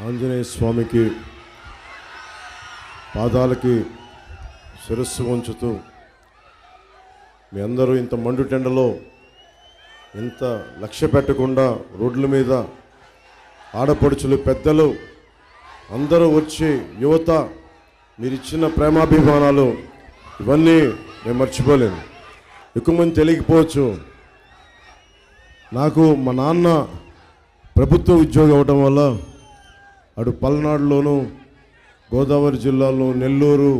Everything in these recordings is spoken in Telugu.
ఆంజనేయ స్వామికి పాదాలకి శిరస్సు వంచుతూ మీ అందరూ ఇంత మండుటెండలో ఇంత లక్ష్య పెట్టకుండా రోడ్ల మీద ఆడపడుచులు పెద్దలు అందరూ వచ్చి యువత మీరు ఇచ్చిన ప్రేమాభిమానాలు ఇవన్నీ నేను మర్చిపోలేను. ఎక్కువ మంది తెలియకపోవచ్చు, నాకు మా నాన్న ప్రభుత్వ ఉద్యోగం అవడం వల్ల అటు పల్నాడులోను, గోదావరి జిల్లాలో, నెల్లూరు,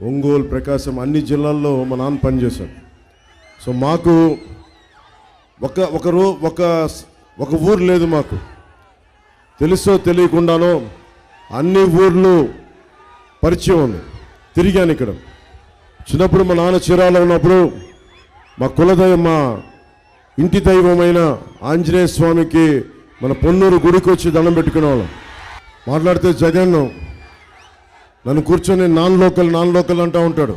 ఒంగోలు, ప్రకాశం అన్ని జిల్లాల్లో మా నాన్న పనిచేశాడు. సో మాకు ఒక ఊరు లేదు, మాకు తెలుసో తెలియకుండానో అన్ని ఊర్లు పరిచయం ఉంది. తిరిగాను ఇక్కడ. చిన్నప్పుడు మా నాన్న చీరాలో ఉన్నప్పుడు మా కులదైవం, మా ఇంటి దైవమైన ఆంజనేయ స్వామికి మన పొన్నూరు గుడికి వచ్చి దండం పెట్టుకునేవాళ్ళం. మాట్లాడితే జగన్ నన్ను కూర్చొని నాన్ లోకల్ అంటూ ఉంటాడు.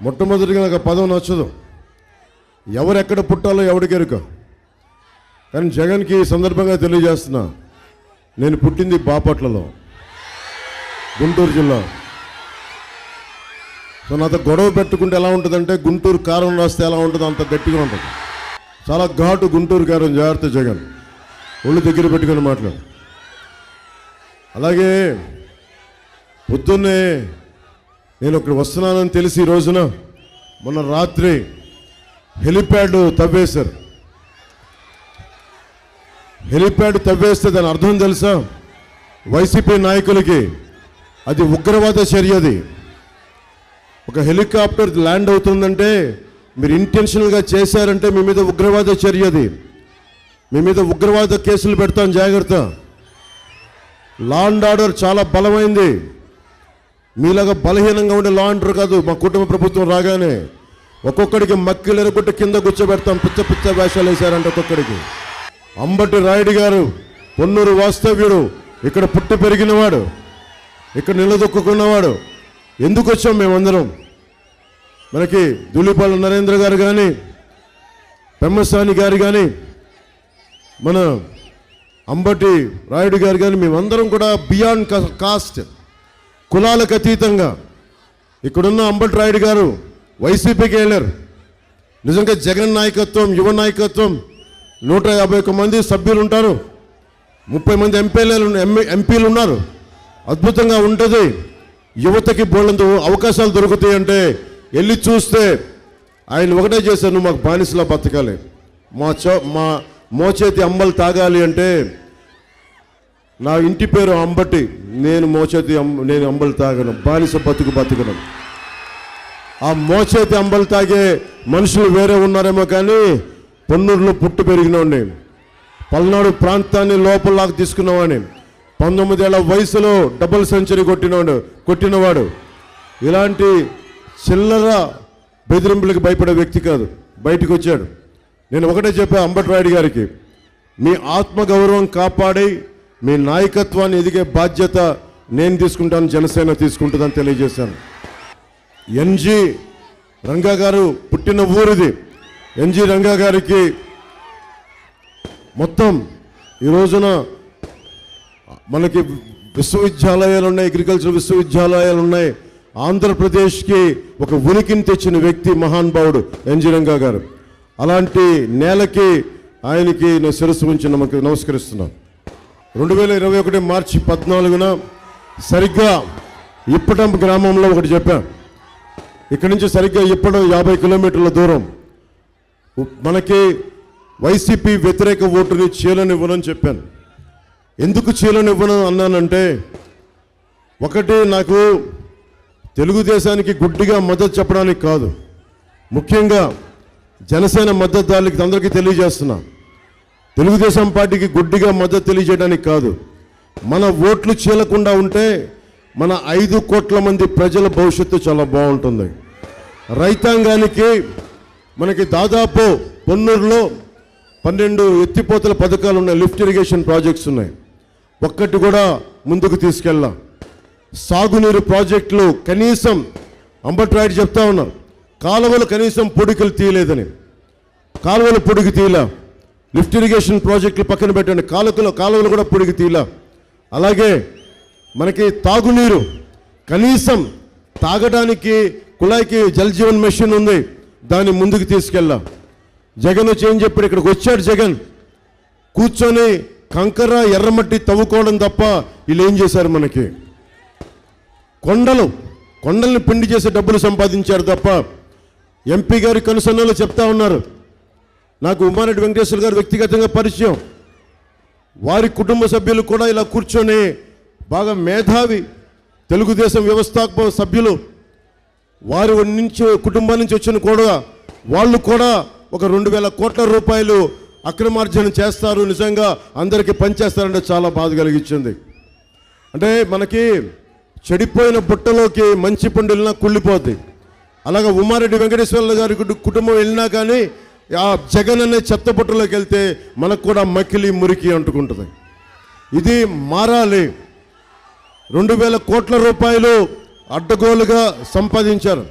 మొట్టమొదటిగా నాకు పదం నచ్చదు. ఎవరు ఎక్కడ పుట్టాలో ఎవడికి ఎరుక. కానీ జగన్కి ఈ సందర్భంగా తెలియజేస్తున్నా, నేను పుట్టింది బాపట్లలో, గుంటూరు జిల్లా. సో నాతో గొడవ పెట్టుకుంటే ఎలా ఉంటుందంటే, గుంటూరు కారం రాస్తే ఎలా ఉంటుందో అంత గట్టిగా ఉంటుంది. చాలా ఘాటు గుంటూరు కారం. జాగ్రత్త జగన్, ఒళ్ళు దగ్గర పెట్టుకుని మాట్లాడు. అలాగే పొద్దున్నే నేను ఇక్కడ వస్తున్నానని తెలిసి ఈ రోజున మొన్న రాత్రి హెలిప్యాడ్ తవ్వేశారు. హెలిప్యాడ్ తవ్వేస్తే దాని అర్థం తెలుసా? వైసీపీ నాయకులకి అది ఉగ్రవాద చర్యది. ఒక హెలికాప్టర్ ల్యాండ్ అవుతుందంటే మీరు ఇంటెన్షనల్గా చేశారంటే మీ మీద ఉగ్రవాద చర్యది. మీ మీద ఉగ్రవాద కేసులు పెడతాం, జాగ్రత్త. లా అండ్ ఆర్డర్ చాలా బలమైంది. మీలాగా బలహీనంగా ఉండే లా అండ్ ఆర్డర్ కాదు. మా కుటుంబ ప్రభుత్వం రాగానే ఒక్కొక్కడికి మక్కిలు ఎరగొట్టి కింద కూర్చోబెడతాం. పిచ్చ వేషాలు వేశారంటే ఒక్కొక్కడికి. అంబటి రాయుడు గారు పొన్నూరు వాస్తవ్యుడు, ఇక్కడ పుట్టి పెరిగినవాడు, ఇక్కడ నిలదొక్కున్నవాడు. ఎందుకు వచ్చాం మేమందరం? మనకి ధూళిపాల నరేంద్ర గారు కానీ, పెమ్మసాని గారు కానీ, మన అంబటి రాయుడు గారు కానీ, మేమందరం కూడా బియాండ్ కాస్ట్, కులాలకు అతీతంగా. ఇక్కడున్న అంబటి రాయుడు గారు వైసీపీకి వెళ్ళారు. నిజంగా జగన్ నాయకత్వం, యువ నాయకత్వం, 151 మంది సభ్యులు ఉంటారు, 30 మంది ఎంపీలు ఉన్నారు. అద్భుతంగా ఉంటుంది. యువతకి బోళ్ళంత అవకాశాలు దొరుకుతాయి అంటే వెళ్ళి చూస్తే ఆయన ఒకటే చేశారు, నువ్వు మాకు బానిసలా బతకాలి, మా మోచేతి అంబలు తాగాలి అంటే, నా ఇంటి పేరు అంబటి, నేను అంబలు తాగను, బానిస బతుకను. ఆ మోచేతి అంబలు తాగే మనుషులు వేరే ఉన్నారేమో కానీ పొన్నూరులో పుట్టి పెరిగినవాడిని, పల్నాడు ప్రాంతాన్ని లోపలలాగా తీసుకున్నవాడిని, 19 ఏళ్ల వయసులో డబుల్ సెంచరీ కొట్టినవాడు. ఇలాంటి చిల్లర బెదిరింపులకు భయపడే వ్యక్తి కాదు. బయటకు వచ్చాడు. నేను ఒకటే చెప్పా అంబటి రాయుడు గారికి, మీ ఆత్మగౌరవం కాపాడి మీ నాయకత్వాన్ని ఎదిగే బాధ్యత నేను తీసుకుంటాను, జనసేన తీసుకుంటుందని తెలియజేశాను. ఎన్జి రంగా గారు పుట్టిన ఊరిది. ఎన్జి రంగా గారికి మొత్తం ఈ రోజున మనకి విశ్వవిద్యాలయాలు ఉన్నాయి, అగ్రికల్చర్ విశ్వవిద్యాలయాలు ఉన్నాయి. ఆంధ్రప్రదేశ్కి ఒక ఉనికిని తెచ్చిన వ్యక్తి మహానుభావుడు ఎన్జి రంగా గారు. అలాంటి నేలకి ఆయనకి నేను శిరస్సు ఉంచి నమస్కరిస్తున్నాను. 2021 మార్చి 14న సరిగ్గా ఇప్పటం గ్రామంలో ఒకటి చెప్పాను. ఇక్కడి నుంచి సరిగ్గా ఇప్పటం 50 కిలోమీటర్ల దూరం. మనకి వైసీపీ వ్యతిరేక ఓటుని చీలనివ్వనని చెప్పాను. ఎందుకు చీలనివ్వను అన్నానంటే, ఒకటి, నాకు తెలుగుదేశానికి గుడ్డిగా మద్దతు చెప్పడానికి కాదు, ముఖ్యంగా జనసేన మద్దతుదారులకి అందరికీ తెలియజేస్తున్నా, తెలుగుదేశం పార్టీకి గుడ్డిగా మద్దతు తెలియజేయడానికి కాదు. మన ఓట్లు చీలకుండా ఉంటే మన 5 కోట్ల మంది ప్రజల భవిష్యత్తు చాలా బాగుంటుంది. రైతాంగానికి మనకి దాదాపు పొన్నూరులో 12 ఎత్తిపోతల పథకాలు ఉన్నాయి, లిఫ్ట్ ఇరిగేషన్ ప్రాజెక్ట్స్ ఉన్నాయి. ఒక్కటి కూడా ముందుకు తీసుకెళ్ళాం. సాగునీరు ప్రాజెక్టులు కనీసం అంబటి రాయుడు చెప్తా ఉన్నారు, కాలువలు కనీసం పొడికలు తీయలేదని. కాలువలు పొడికి తీయలే. లిఫ్ట్ ఇరిగేషన్ ప్రాజెక్టులు పక్కన పెట్టండి, కాలువలు కూడా పొడిగి తీలా. అలాగే మనకి తాగునీరు కనీసం తాగడానికి కుళాయికి జల్ జీవన్ మిషన్ ఉంది, దాన్ని ముందుకు తీసుకెళ్ళాం. జగన్ వచ్చి ఏం చెప్పాడు, ఇక్కడికి వచ్చాడు జగన్, కూర్చొని కంకర ఎర్రమట్టి తవ్వుకోవడం తప్ప వీళ్ళు ఏం చేశారు, మనకి కొండల్ని పిండి చేసే డబ్బులు సంపాదించారు తప్ప. ఎంపీ గారి కనుసన్నలు చెప్తా ఉన్నారు, నాకు ఉమారెడ్డి వెంకటేశ్వర గారు వ్యక్తిగతంగా పరిచయం, వారి కుటుంబ సభ్యులు కూడా ఇలా కూర్చొని బాగా మేధావి తెలుగుదేశం వ్యవస్థాపక సభ్యులు, వారి కుటుంబం నుంచి వచ్చిన కూడా వాళ్ళు కూడా ఒక 2,000 కోట్ల రూపాయలు అక్రమార్జన చేస్తారు, నిజంగా అందరికీ పనిచేస్తారంటే చాలా బాధ కలిగించింది. అంటే మనకి చెడిపోయిన బుట్టలోకి మంచి పండు వెళ్ళినా కుళ్ళిపోద్ది. అలాగే ఉమారెడ్డి వెంకటేశ్వర గారి కుటుంబం వెళ్ళినా కానీ ఆ జగన్ అనే చెత్త బుట్టలోకి వెళ్తే మనకు కూడా మకిలి మురికి అంటుకుంటుంది. ఇది మారాలి. 2,000 కోట్ల రూపాయలు అడ్డగోలుగా సంపాదించారు.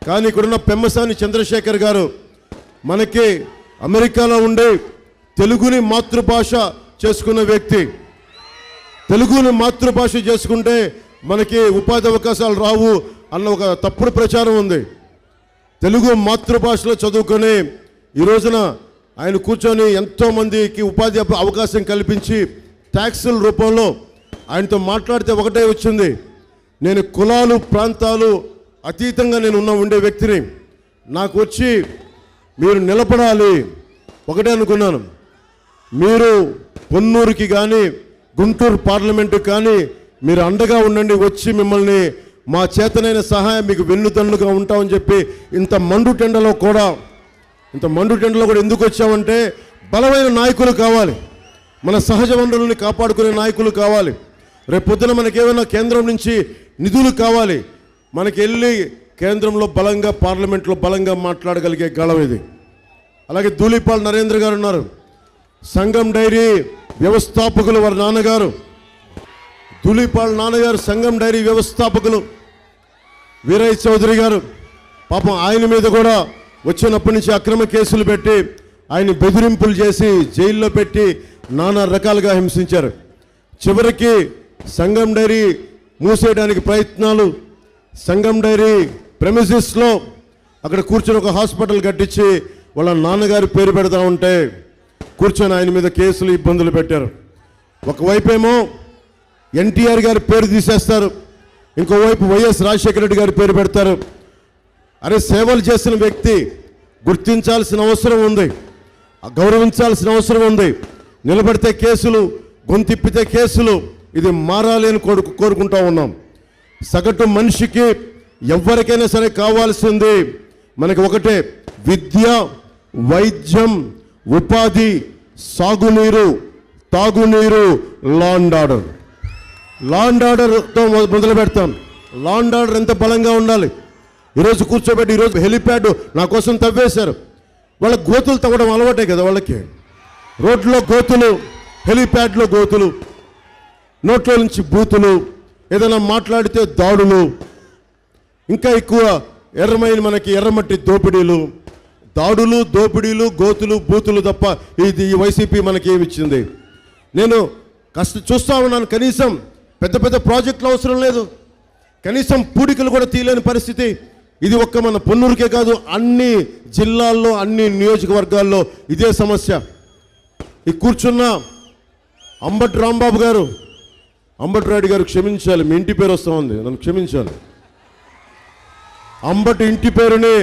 కానీ ఇక్కడున్న పెమ్మసాని చంద్రశేఖర్ గారు మనకి అమెరికాలో ఉండే తెలుగుని మాతృభాష చేసుకున్న వ్యక్తి. తెలుగుని మాతృభాష చేసుకుంటే మనకి ఉపాధి అవకాశాలు రావు అన్న ఒక తప్పుడు ప్రచారం ఉంది. తెలుగు మాతృభాషలో చదువుకొని ఈ రోజున ఆయన కూర్చొని ఎంతోమందికి ఉపాధి అవకాశం కల్పించి ట్యాక్సుల రూపంలో ఆయనతో మాట్లాడితే ఒకటే వచ్చింది, నేను కులాలు ప్రాంతాలు అతీతంగా నేను ఉండే వ్యక్తిని, నాకు వచ్చి మీరు నిలబడాలి. ఒకటే అనుకున్నాను, మీరు పొన్నూరుకి కానీ గుంటూరు పార్లమెంటుకి కానీ మీరు అండగా ఉండండి, వచ్చి మిమ్మల్ని మా చేతనైన సహాయం మీకు వెన్నుదన్నుగా ఉంటామని చెప్పి ఇంత మండుటెండలో కూడా ఎందుకు వచ్చామంటే బలమైన నాయకులు కావాలి, మన సహజ వనరులని కాపాడుకునే నాయకులు కావాలి. రేపు పొద్దున మనకేమైనా కేంద్రం నుంచి నిధులు కావాలి, మనకి వెళ్ళి కేంద్రంలో బలంగా పార్లమెంట్లో బలంగా మాట్లాడగలిగే గళం ఇది. అలాగే ధూళిపాల్ నరేంద్ర గారు ఉన్నారు, సంగం డైరీ వ్యవస్థాపకులు, వారి నాన్నగారు ధూళిపాల్ నాన్నగారు సంగం డైరీ వ్యవస్థాపకులు. వీరయ్య చౌదరి గారు పాపం ఆయన మీద కూడా వచ్చినప్పటి నుంచి అక్రమ కేసులు పెట్టి ఆయన బెదిరింపులు చేసి జైల్లో పెట్టి నానా రకాలుగా హింసించారు. చివరికి సంగం డైరీ మూసేయడానికి ప్రయత్నాలు, సంగం డైరీ ప్రెమిసెస్లో అక్కడ కూర్చొని ఒక హాస్పిటల్ కట్టించి వాళ్ళ నాన్నగారి పేరు పెడతా ఉంటే కూర్చొని ఆయన మీద కేసులు ఇబ్బందులు పెట్టారు. ఒకవైపేమో ఎన్టీఆర్ గారి పేరు తీసేస్తారు, ఇంకోవైపు వైఎస్ రాజశేఖర రెడ్డి గారి పేరు పెడతారు. అరే సేవలు చేసిన వ్యక్తి గుర్తించాల్సిన అవసరం ఉంది, గౌరవించాల్సిన అవసరం ఉంది. నిలబడితే కేసులు, గొంతిప్పితే కేసులు, ఇది మారాలి అని కోరుకుంటా ఉన్నాం. సగటు మనిషికి ఎవరికైనా సరే కావాల్సింది మనకి ఒకటే, విద్య, వైద్యం, ఉపాధి, సాగునీరు, తాగునీరు, law and order. Law and ఆర్డర్తో మొదలు పెడతాం. లా అండ్ ఆర్డర్ ఎంత బలంగా ఉండాలి. ఈరోజు కూర్చోబెట్టి ఈరోజు హెలిప్యాడ్ నా కోసం తవ్వేశారు. వాళ్ళ గోతులు తవ్వడం అలవాటే కదా వాళ్ళకి. రోడ్లో గోతులు, హెలిప్యాడ్లో గోతులు, నోట్లో నుంచి బూతులు, ఏదైనా మాట్లాడితే దాడులు, ఇంకా ఎక్కువ మనకి ఎర్రమట్టి దోపిడీలు, దాడులు, దోపిడీలు, గోతులు, బూతులు తప్ప ఇది ఈ వైసీపీ మనకి ఏమిచ్చింది? నేను చూస్తా ఉన్నాను. కనీసం పెద్ద పెద్ద ప్రాజెక్టులు అవసరం లేదు, కనీసం పూడికలు కూడా తీయలేని పరిస్థితి. ఇది ఒక్క మన పొన్నూరుకే కాదు, అన్ని జిల్లాల్లో, అన్ని నియోజకవర్గాల్లో ఇదే సమస్య. ఈ కూర్చున్న అంబటి రాంబాబు గారు, అంబటి రాయుడు గారు క్షమించాలి, మీ ఇంటి పేరు వస్తూ ఉంది, నన్ను క్షమించాలి. అంబటి ఇంటి పేరుని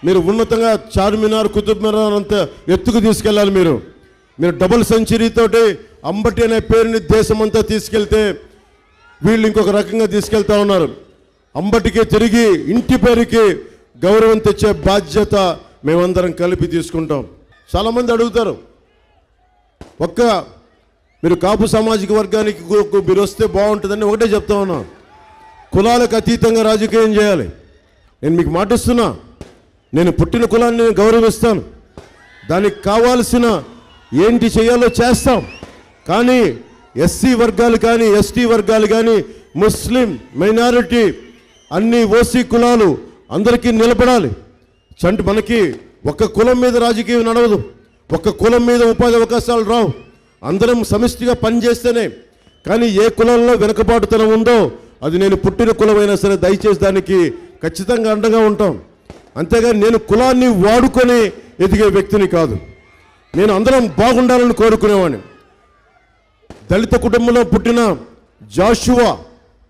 మీరు ఉన్నతంగా చార్మినార్, కుతుబ్ మినార్ అంత ఎత్తుకు తీసుకెళ్ళాలి. మీరు డబుల్ సెంచరీతోటి అంబటి అనే పేరుని దేశమంతా తీసుకెళ్తే వీళ్ళు ఇంకొక రకంగా తీసుకెళ్తా ఉన్నారు. అంబటికి తిరిగి ఇంటి పేరుకి గౌరవం తెచ్చే బాధ్యత మేమందరం కలిపి తీసుకుంటాం. చాలామంది అడుగుతారు, మీరు కాపు సామాజిక వర్గానికి మీరు వస్తే బాగుంటుందని ఒకటే చెప్తా ఉన్నా, కులాలకు అతీతంగా రాజకీయం చేయాలి. నేను మీకు మాటిస్తున్నా, నేను పుట్టిన కులాన్ని నేను గౌరవిస్తాను, దానికి కావాల్సిన ఏంటి చేయాలో చేస్తాం. కానీ ఎస్సీ వర్గాలు కానీ, ఎస్టీ వర్గాలు కానీ, ముస్లిం మైనారిటీ, అన్ని ఓసీ కులాలు అందరికీ నిలబడాలి. మనకి ఒక కులం మీద రాజకీయం నడవదు, ఒక కులం మీద ఉపాధి అవకాశాలు రావు, అందరం సమిష్టిగా పనిచేస్తేనే. కానీ ఏ కులంలో వెనుకబాటుతనం ఉందో అది నేను పుట్టిన కులమైనా సరే దయచేసి దానికి ఖచ్చితంగా అండగా ఉంటాం. అంతేగాని నేను కులాన్ని వాడుకొని ఎదిగే వ్యక్తిని కాదు. నేను అందరం బాగుండాలని కోరుకునేవాడిని. దళిత కుటుంబంలో పుట్టిన జాషువా,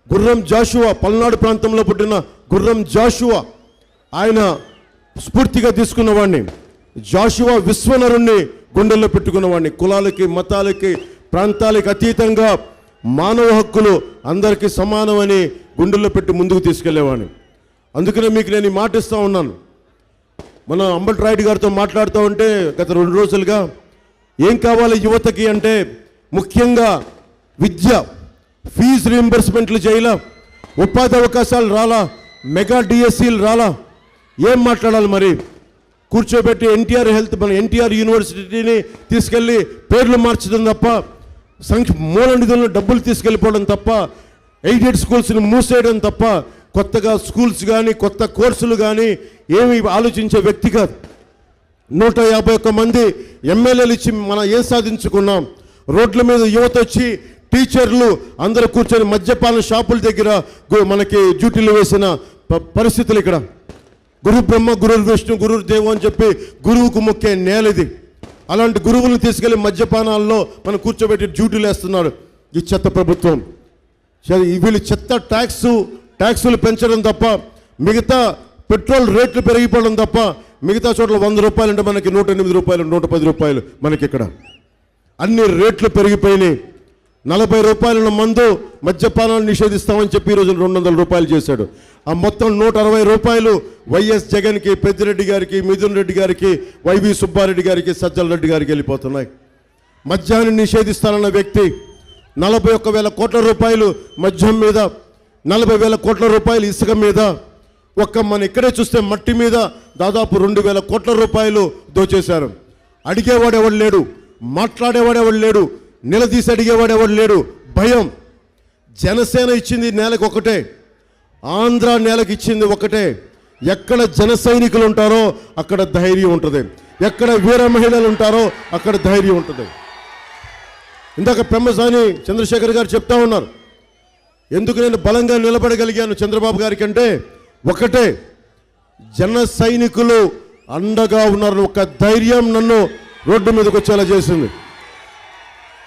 గుర్రం జాషువా, పల్నాడు ప్రాంతంలో పుట్టిన గుర్రం జాషువా, ఆయన స్ఫూర్తిగా తీసుకున్నవాడిని. జాషువా విశ్వనరుణ్ణి గుండెల్లో పెట్టుకున్నవాడిని. కులాలకి, మతాలకి, ప్రాంతాలకి అతీతంగా మానవ హక్కులు అందరికీ సమానమని గుండెల్లో పెట్టి ముందుకు తీసుకెళ్లేవాడిని. అందుకనే మీకు నేను ఈ మాట ఇస్తూ ఉన్నాను. మన అంబటి రాయుడు గారితో మాట్లాడుతూ ఉంటే గత 2 రోజులుగా ఏం కావాలి యువతకి అంటే ముఖ్యంగా విద్య, ఫీజు రీయింబర్స్మెంట్లు చేయాలా, ఉపాధి అవకాశాలు రాలా, మెగా డిఎస్సీలు రాలా, ఏం మాట్లాడాలి మరి? కూర్చోబెట్టి ఎన్టీఆర్ హెల్త్, మన ఎన్టీఆర్ యూనివర్సిటీని తీసుకెళ్ళి పేర్లు మార్చడం తప్ప, మూల నిధులను డబ్బులు తీసుకెళ్ళిపోవడం తప్ప, ఎయిడెడ్ స్కూల్స్ని మూసేయడం తప్ప కొత్తగా స్కూల్స్ కానీ కొత్త కోర్సులు కానీ ఏమి ఆలోచించే వ్యక్తి కాదు. 151 మంది ఎమ్మెల్యేలు ఇచ్చి మనం ఏం సాధించుకున్నాం? రోడ్ల మీద యువత వచ్చి టీచర్లు అందరూ కూర్చొని మద్యపాన షాపుల దగ్గర మనకి డ్యూటీలు వేసిన పరిస్థితులు ఇక్కడ. గురు బ్రహ్మ, గురు విష్ణు, గురు దేవు అని చెప్పి గురువుకు మొక్కే నేలది. అలాంటి గురువులను తీసుకెళ్లి మద్యపానాల్లో మనం కూర్చోబెట్టి డ్యూటీలు వేస్తున్నారు ఈ చెత్త ప్రభుత్వం. వీళ్ళు చెత్త ట్యాక్సులు పెంచడం తప్ప, మిగతా పెట్రోల్ రేట్లు పెరిగిపోవడం తప్ప, మిగతా చోట్ల 100 రూపాయలు అంటే మనకి 108 రూపాయలు, 110 రూపాయలు మనకి ఇక్కడ. అన్ని రేట్లు పెరిగిపోయినాయి. 40 రూపాయల మందు మద్యపానాలు నిషేధిస్తామని చెప్పి ఈరోజు 200 రూపాయలు చేశాడు. ఆ మొత్తం 160 రూపాయలు వైఎస్ జగన్కి, పెద్దిరెడ్డి గారికి, మిథున్ రెడ్డి గారికి, వైవి సుబ్బారెడ్డి గారికి, సజ్జల రెడ్డి గారికి వెళ్ళిపోతున్నాయి. మద్యాన్ని నిషేధిస్తానన్న వ్యక్తి 41,000 కోట్ల రూపాయలు మద్యం మీద, 40,000 కోట్ల రూపాయలు ఇసుక మీద, మన ఇక్కడే చూస్తే మట్టి మీద దాదాపు 2,000 కోట్ల రూపాయలు దోచేశారు. అడిగేవాడు ఎవడు లేడు, మాట్లాడేవాడు ఎవడు లేడు, నిలదీసి అడిగేవాడు ఎవడు లేడు. భయం. జనసేన ఇచ్చింది నేలకు ఒకటే, ఆంధ్ర నేలకు ఇచ్చింది ఒకటే. ఎక్కడ జన సైనికులు ఉంటారో అక్కడ ధైర్యం ఉంటుంది, ఎక్కడ వీర మహిళలు ఉంటారో అక్కడ ధైర్యం ఉంటుంది. ఇందాక పెమ్మసాని చంద్రశేఖర్ గారు చెప్తా ఉన్నారు, ఎందుకు నేను బలంగా నిలబడగలిగాను చంద్రబాబు గారికి అంటే ఒకటే, జన సైనికులు అండగా ఉన్నారు. ఒక ధైర్యం నన్ను రోడ్డు మీదకి వచ్చేలా చేసింది.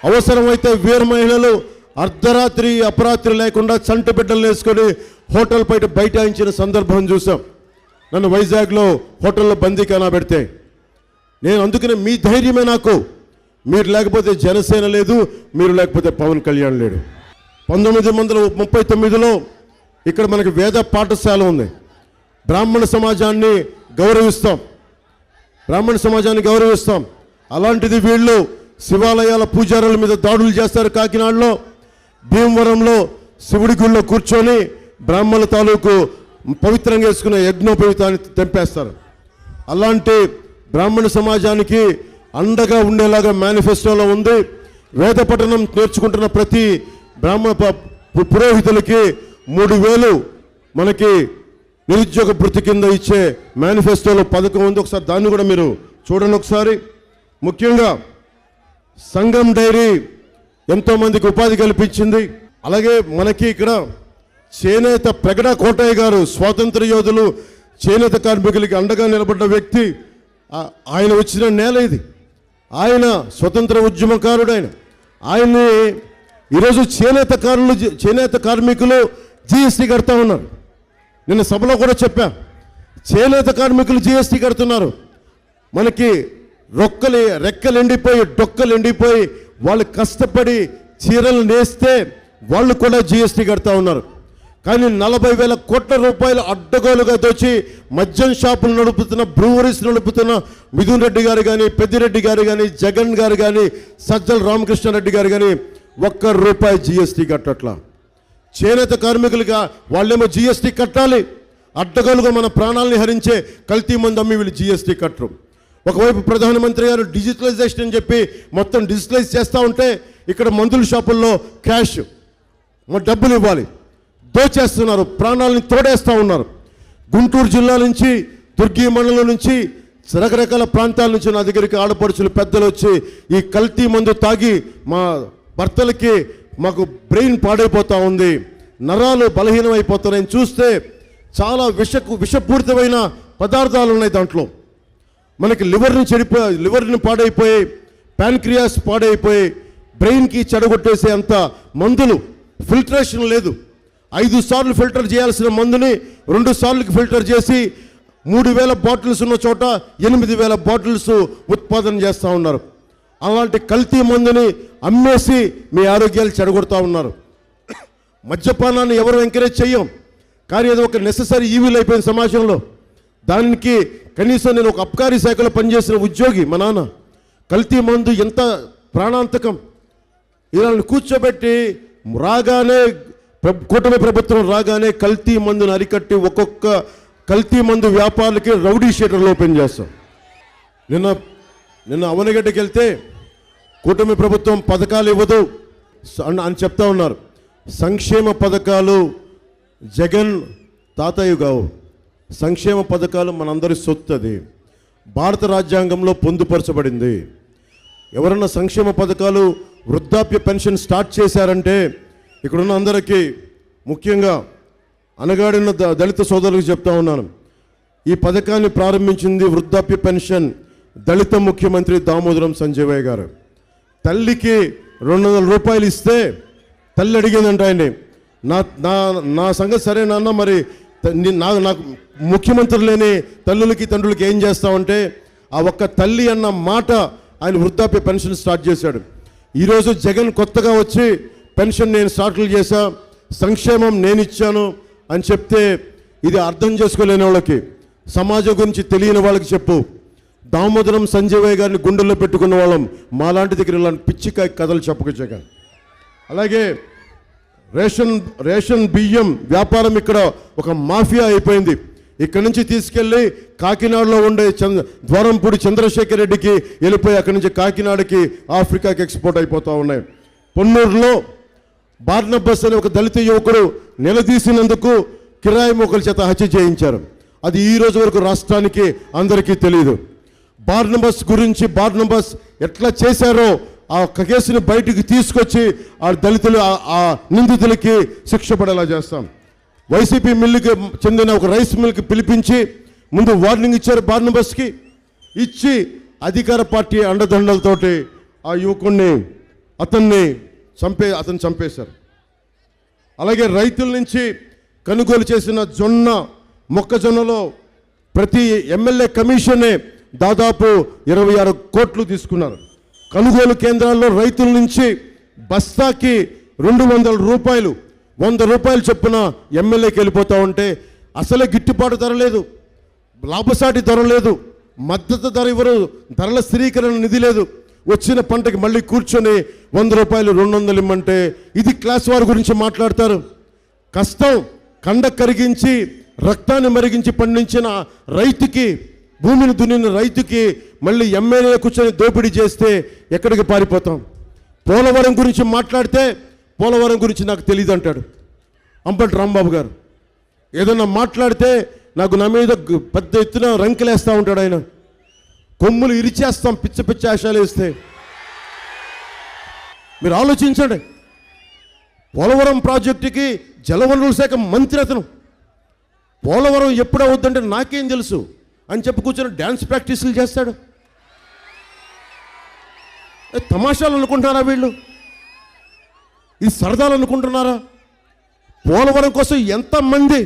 అవసరమైతే వీర మహిళలు అర్ధరాత్రి అపరాత్రి లేకుండా చంటి బిడ్డలు వేసుకొని హోటల్ బైఠాయించిన సందర్భం చూసాం. నన్ను వైజాగ్లో హోటల్లో బందీఖానా పెడితే నేను అందుకనే మీ ధైర్యమే నాకు. మీరు లేకపోతే జనసేన లేదు, మీరు లేకపోతే పవన్ కళ్యాణ్ లేడు. 1939లో ఇక్కడ మనకి వేద పాఠశాల ఉంది. బ్రాహ్మణ సమాజాన్ని గౌరవిస్తాం. అలాంటిది వీళ్ళు శివాలయాల పూజారుల మీద దాడులు చేస్తారు. కాకినాడలో భీమవరంలో శివుడి గుళ్ళో కూర్చొని బ్రాహ్మణుల తాలూకు పవిత్రంగా వేసుకున్న యజ్ఞోపవితాన్ని తెంపేస్తారు. అలాంటి బ్రాహ్మణ సమాజానికి అండగా ఉండేలాగా మేనిఫెస్టోలో ఉంది. వేద పఠనం నేర్చుకుంటున్న ప్రతి బ్రాహ్మణ పురోహితులకి 3,000 మనకి నిరుద్యోగ భృతి కింద ఇచ్చే మేనిఫెస్టోలో పథకం ఉంది. ఒకసారి దాన్ని కూడా మీరు చూడండి ఒకసారి. ముఖ్యంగా సంఘం డైరీ ఎంతోమందికి ఉపాధి కల్పించింది. అలాగే మనకి ఇక్కడ చేనేత ప్రగడ కోటయ్య గారు స్వాతంత్ర యోధులు, చేనేత కార్మికులకి అండగా నిలబడ్డ వ్యక్తి. ఆయన వచ్చిన నేల ఇది. ఆయన స్వతంత్ర ఉద్యమకారుడు. ఆయన్ని ఈరోజు చేనేత కార్మికులు జిఎస్టీ కడతా ఉన్నారు. నిన్న సభలో కూడా చెప్పా, చేనేత కార్మికులు జిఎస్టీ కడుతున్నారు. మనకి రెక్కలు ఎండిపోయి డొక్కలు ఎండిపోయి వాళ్ళు కష్టపడి చీరలు నేస్తే వాళ్ళు కూడా జిఎస్టీ కడతా ఉన్నారు. కానీ 40,000 కోట్ల రూపాయలు అడ్డగోలుగా దోచి మద్యం షాపులు నడుపుతున్న, బ్రూవరీస్ నడుపుతున్న మిథున్ రెడ్డి గారు కానీ, పెద్దిరెడ్డి గారు కానీ, జగన్ గారు కానీ, సజ్జల రామకృష్ణారెడ్డి గారు కానీ ₹1 జిఎస్టీ కట్టట్లా. చేనేత కార్మికులుగా వాళ్ళేమో జిఎస్టీ కట్టాలి, అడ్డగోలుగా మన ప్రాణాలని హరించే కల్తీ మందు అమ్మి వీళ్ళు జిఎస్టీ కట్టరు. ఒకవైపు ప్రధానమంత్రి గారు డిజిటలైజేషన్ అని చెప్పి మొత్తం డిజిటలైజ్ చేస్తూ ఉంటే ఇక్కడ మందుల షాపుల్లో క్యాష్ డబ్బులు ఇవ్వాలి, దోచేస్తున్నారు, ప్రాణాలని తోడేస్తూ ఉన్నారు. గుంటూరు జిల్లా నుంచి, దుర్గి మండలం నుంచి రకరకాల ప్రాంతాల నుంచి నా దగ్గరికి ఆడపడుచులు పెద్దలు వచ్చి ఈ కల్తీ మందు తాగి మా భర్తలకి మాకు బ్రెయిన్ పాడైపోతూ ఉంది, నరాలు బలహీనమైపోతున్నాయని చూస్తే చాలా విషపూరితమైన పదార్థాలు ఉన్నాయి దాంట్లో. మనకి లివర్ని పాడైపోయి, ప్యాన్క్రియాస్ పాడైపోయి, బ్రెయిన్కి చెడగొట్టేసే అంత మందులు. ఫిల్టరేషన్ లేదు. 5 సార్లు ఫిల్టర్ చేయాల్సిన మందుని 2 సార్లకి ఫిల్టర్ చేసి 3000 బాటిల్స్ ఉన్న చోట 8000 బాటిల్స్ ఉత్పాదన చేస్తూ ఉన్నారు. అలాంటి కల్తీ మందుని అమ్మేసి మీ ఆరోగ్యాలు చెడగొడతా ఉన్నారు. మద్యపానాన్ని ఎవరు ఎంకరేజ్ చెయ్యం, కానీ అది ఒక నెససరీ ఈవిల్ అయిపోయిన సమాజంలో. దానికి కనీసం నేను ఒక అబ్కారీ శాఖలో పనిచేసిన ఉద్యోగి, మా నాన్న కల్తీ మందు ఎంత ప్రాణాంతకం. ఇలా కూర్చోబెట్టి రాగానే కూటమి ప్రభుత్వం రాగానే కల్తీ మందును అరికట్టి ఒక్కొక్క కల్తీ మందు వ్యాపారులకి రౌడీ షీటర్లు ఓపెన్ చేస్తాం. నిన్న అవనగడ్డకి వెళ్తే కూటమి ప్రభుత్వం పథకాలు ఇవ్వదు అని చెప్తా ఉన్నారు. సంక్షేమ పథకాలు జగన్ తాతయ్య కావు, సంక్షేమ పథకాలు మనందరి సొత్తు. అది భారత రాజ్యాంగంలో పొందుపరచబడింది. ఎవరన్నా సంక్షేమ పథకాలు వృద్ధాప్య పెన్షన్ స్టార్ట్ చేశారంటే ఇక్కడున్న అందరికీ, ముఖ్యంగా అనగాడిన దళిత సోదరులకు చెప్తా ఉన్నాను, ఈ పథకాన్ని ప్రారంభించింది వృద్ధాప్య పెన్షన్ దళిత ముఖ్యమంత్రి దామోదరం సంజయ్ గారు. తల్లికి 200 రూపాయలు ఇస్తే తల్లి అడిగిందంట ఆయన్ని, నా సంగతి సరే నాన్న, మరి నాకు ముఖ్యమంత్రి లేని తల్లులకి తండ్రులకి ఏం చేస్తామంటే ఆ ఒక్క తల్లి అన్న మాట ఆయన వృద్ధాప్య పెన్షన్ స్టార్ట్ చేశాడు. ఈరోజు జగన్ కొత్తగా వచ్చి పెన్షన్ నేను స్టార్ట్లు చేశా, సంక్షేమం నేను ఇచ్చాను అని చెప్తే ఇది అర్థం చేసుకోలేని వాళ్ళకి, సమాజం గురించి తెలియని వాళ్ళకి చెప్పు. దామోదరం సంజయ్ గారిని గుండెల్లో పెట్టుకున్న వాళ్ళం మాలాంటి దగ్గర ఇలాంటి పిచ్చికాయ కథలు చెప్పక జగన్. అలాగే రేషన్ బియ్యం వ్యాపారం ఇక్కడ ఒక మాఫియా అయిపోయింది. ఇక్కడి నుంచి తీసుకెళ్ళి కాకినాడలో ఉండే ద్వారంపూడి చంద్రశేఖర్ రెడ్డికి వెళ్ళిపోయి అక్కడి నుంచి కాకినాడకి ఆఫ్రికాకి ఎక్స్పోర్ట్ అయిపోతూ ఉన్నాయి. పొన్నూరులో బార్నబస్ అనే ఒక దళిత యువకుడు నిలదీసినందుకు కిరాయి మొక్కల చేత హత్య చేయించారు. అది ఈ రోజు వరకు రాష్ట్రానికి అందరికీ తెలియదు. బార్నబస్ ఎట్లా చేశారో ఆ కేసుని బయటికి తీసుకొచ్చి ఆ దళితులు ఆ నిందితులకి శిక్ష పడేలా చేస్తాం. వైసీపీ మిల్లుకి చెందిన ఒక రైస్ మిల్కి పిలిపించి ముందు వార్నింగ్ ఇచ్చారు బార్నబస్కి. ఇచ్చి అధికార పార్టీ అండదండలతోటి ఆ యువకుడిని అతన్ని చంపేశారు. అలాగే రైతుల నుంచి కొనుగోలు చేసిన మొక్కజొన్నలో ప్రతి ఎమ్మెల్యే కమిషనే దాదాపు 26 కోట్లు తీసుకున్నారు. కొనుగోలు కేంద్రాల్లో రైతుల నుంచి బస్తాకి 200 రూపాయలు 100 రూపాయలు చొప్పున ఎమ్మెల్యేకి వెళ్ళిపోతూ ఉంటే అసలే గిట్టుబాటు ధర లేదు, లాభసాటి ధర లేదు, మద్దతు ధర ఇవ్వరు, ధరల స్థిరీకరణ నిధి లేదు. వచ్చిన పంటకి మళ్ళీ కూర్చొని 100 రూపాయలు 200 ఇమ్మంటే ఇది క్లాస్ వారి గురించి మాట్లాడతారు. కష్టం కండ కరిగించి రక్తాన్ని మరిగించి పండించిన రైతుకి, భూమిని దున్నిన రైతుకి మళ్ళీ ఎమ్మెల్యే కూర్చొని దోపిడీ చేస్తే ఎక్కడికి పారిపోతాం? పోలవరం గురించి మాట్లాడితే పోలవరం గురించి నాకు తెలియదు అంటాడు అంబటి రాంబాబు గారు. ఏదన్నా మాట్లాడితే నా మీద పెద్ద ఎత్తున రంకెలేస్తూ ఉంటాడు ఆయన. కొమ్ములు ఇరిచేస్తాం పిచ్చ ఆశాలు వేస్తే. మీరు ఆలోచించండి. పోలవరం ప్రాజెక్టుకి జలవనరుల శాఖ మంత్రి అతను. పోలవరం ఎప్పుడు అవుద్దంటే నాకేం తెలుసు అని చెప్పి కూర్చొని డ్యాన్స్ ప్రాక్టీసులు చేస్తాడు. తమాషాలు అనుకుంటున్నారా వీళ్ళు? ఇది సరదాలు అనుకుంటున్నారా? పోలవరం కోసం ఎంతమంది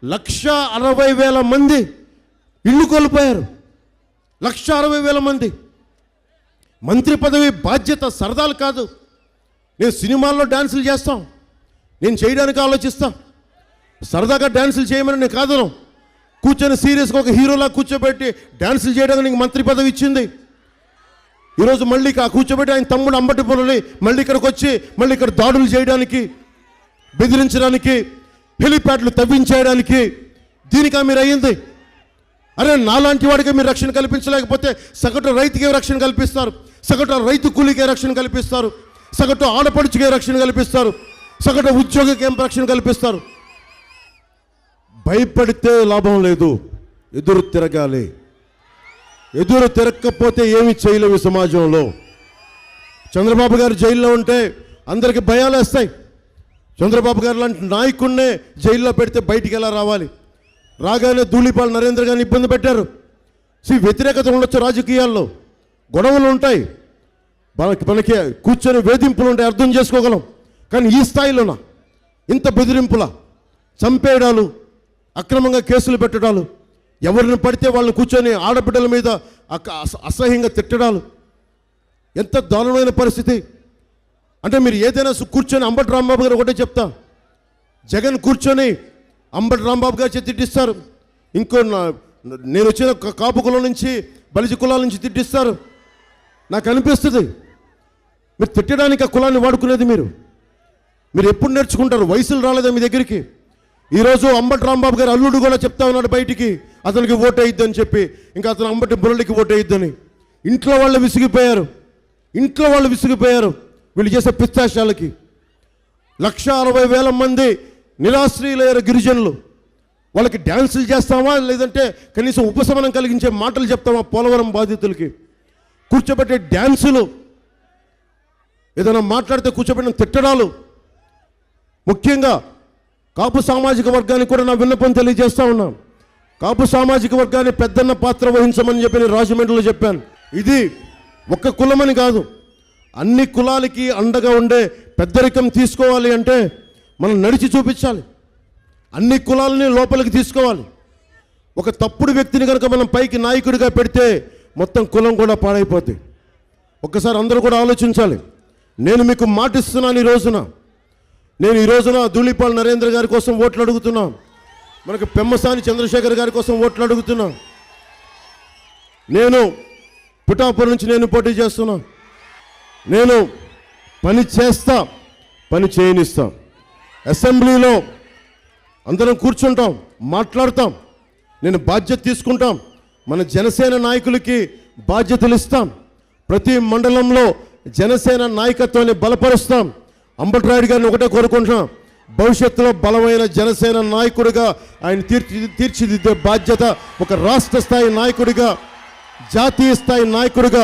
1,60,000 మంది ఇల్లు కోల్పోయారు. 1,60,000 మంది. మంత్రి పదవి బాధ్యత సరదాలు కాదు. నేను సినిమాల్లో డ్యాన్సులు చేస్తాం, నేను చేయడానికి ఆలోచిస్తాం. సరదాగా డ్యాన్సులు చేయమని నేను కాదను. కూర్చొని సీరియస్గా ఒక హీరోలా కూర్చోబెట్టి డ్యాన్సులు చేయడానికి నీకు మంత్రి పదవి ఇచ్చింది. ఈరోజు మళ్ళీ కూర్చోబెట్టి ఆయన తమ్ముడు అంబటి పొలని మళ్ళీ ఇక్కడికి వచ్చి మళ్ళీ ఇక్కడ దాడులు చేయడానికి, బెదిరించడానికి, హెలిప్యాడ్లు తవ్వించేయడానికి, దీనికా మీరు అయ్యింది? అరే నాలాంటి వాడికి మీరు రక్షణ కల్పించలేకపోతే సగటు రైతుకే రక్షణ కల్పిస్తారు, సగటు రైతు కూలికే రక్షణ కల్పిస్తారు, సగటు ఆడపడుచుకే రక్షణ కల్పిస్తారు, సగటు ఉద్యోగికి ఏం రక్షణ కల్పిస్తారు? భయపడితే లాభం లేదు, ఎదురు తిరగాలి. ఎదురు తిరగకపోతే ఏమి చేయలేవు ఈ సమాజంలో. చంద్రబాబు గారు జైల్లో ఉంటే అందరికీ భయాలు వేస్తాయి. చంద్రబాబు గారు లాంటి నాయకుడినే జైల్లో పెడితే బయటికి ఎలా రావాలి? రాగానే ధూళిపాల నరేంద్ర గారిని ఇబ్బంది పెట్టారు. వ్యతిరేకత ఉండొచ్చు, రాజకీయాల్లో గొడవలు ఉంటాయి, మనకి కూర్చొని వేధింపులు ఉంటాయి, అర్థం చేసుకోగలం. కానీ ఈ స్థాయిలోనా ఇంత బెదిరింపులా, చంపేయడాలు, అక్రమంగా కేసులు పెట్టడాలు, ఎవరిని పడితే వాళ్ళని కూర్చొని ఆడబిడ్డల మీద అసహ్యంగా తిట్టడాలు, ఎంత దారుణమైన పరిస్థితి. అంటే మీరు ఏదైనా కూర్చొని అంబటి రాంబాబు గారు ఒకటే చెప్తా, జగన్ కూర్చొని అంబటి రాంబాబు గారు తిట్టిస్తారు, ఇంకో నేను వచ్చిన కాపు కులం నుంచి బలిజ కులాల నుంచి తిట్టిస్తారు. నాకు అనిపిస్తుంది మీరు తిట్టడానికి ఆ కులాన్ని వాడుకునేది మీరు ఎప్పుడు నేర్చుకుంటారు? వయసులు రాలేదా మీ దగ్గరికి? ఈరోజు అంబటి రాంబాబు గారు అల్లుడు కూడా చెప్తా ఉన్నాడు బయటికి, అతనికి ఓటు వేయద్దని చెప్పి, ఇంకా అతను అంబటి బుర్రడికి ఓటు వేయద్దని. ఇంట్లో వాళ్ళు విసిగిపోయారు, వీళ్ళు చేసే పిచ్చాశాలకి. 1,60,000 మంది నిరాశ్రయులయ్యారు గిరిజనులు. వాళ్ళకి డ్యాన్సులు చేస్తామా, లేదంటే కనీసం ఉపశమనం కలిగించే మాటలు చెప్తామా? పోలవరం బాధితులకి కూర్చోబెట్టే డ్యాన్సులు, ఏదైనా మాట్లాడితే కూర్చోబెట్టిన తిట్టడాలు. ముఖ్యంగా కాపు సామాజిక వర్గానికి కూడా నా విన్నపం తెలియజేస్తా ఉన్నాం. కాపు సామాజిక వర్గాన్ని పెద్దన్న పాత్ర వహించమని చెప్పి నేను రాజమండ్రిలో చెప్పాను. ఇది ఒక్క కులమని కాదు, అన్ని కులాలకి అండగా ఉండే పెద్దరికం తీసుకోవాలి అంటే మనం నడిచి చూపించాలి. అన్ని కులాలని లోపలికి తీసుకోవాలి. ఒక తప్పుడు వ్యక్తిని కనుక మనం పైకి నాయకుడిగా పెడితే మొత్తం కులం కూడా పాడైపోద్ది. ఒక్కసారి అందరూ కూడా ఆలోచించాలి. నేను మీకు మాటిస్తున్నాను, ఈ రోజున ధూళిపాల నరేంద్ర గారి కోసం ఓట్లు అడుగుతున్నా, మనకు పెమ్మసాని చంద్రశేఖర్ గారి కోసం ఓట్లు అడుగుతున్నా. నేను పిఠాపురం నుంచి నేను పోటీ చేస్తున్నా. నేను పని చేస్తా, పని చేయనిస్తా. అసెంబ్లీలో అందరం కూర్చుంటాం, మాట్లాడతాం, నేను బాధ్యత తీసుకుంటాం. మన జనసేన నాయకులకి బాధ్యతలు ఇస్తాం. ప్రతి మండలంలో జనసేన నాయకత్వాన్ని బలపరుస్తాం. అంబటి రాయుడు గారిని ఒకటే కోరుకుంటున్నాం, భవిష్యత్తులో బలమైన జనసేన నాయకుడిగా ఆయన తీర్చిదిద్దే బాధ్యత, ఒక రాష్ట్ర స్థాయి నాయకుడిగా, జాతీయ స్థాయి నాయకుడిగా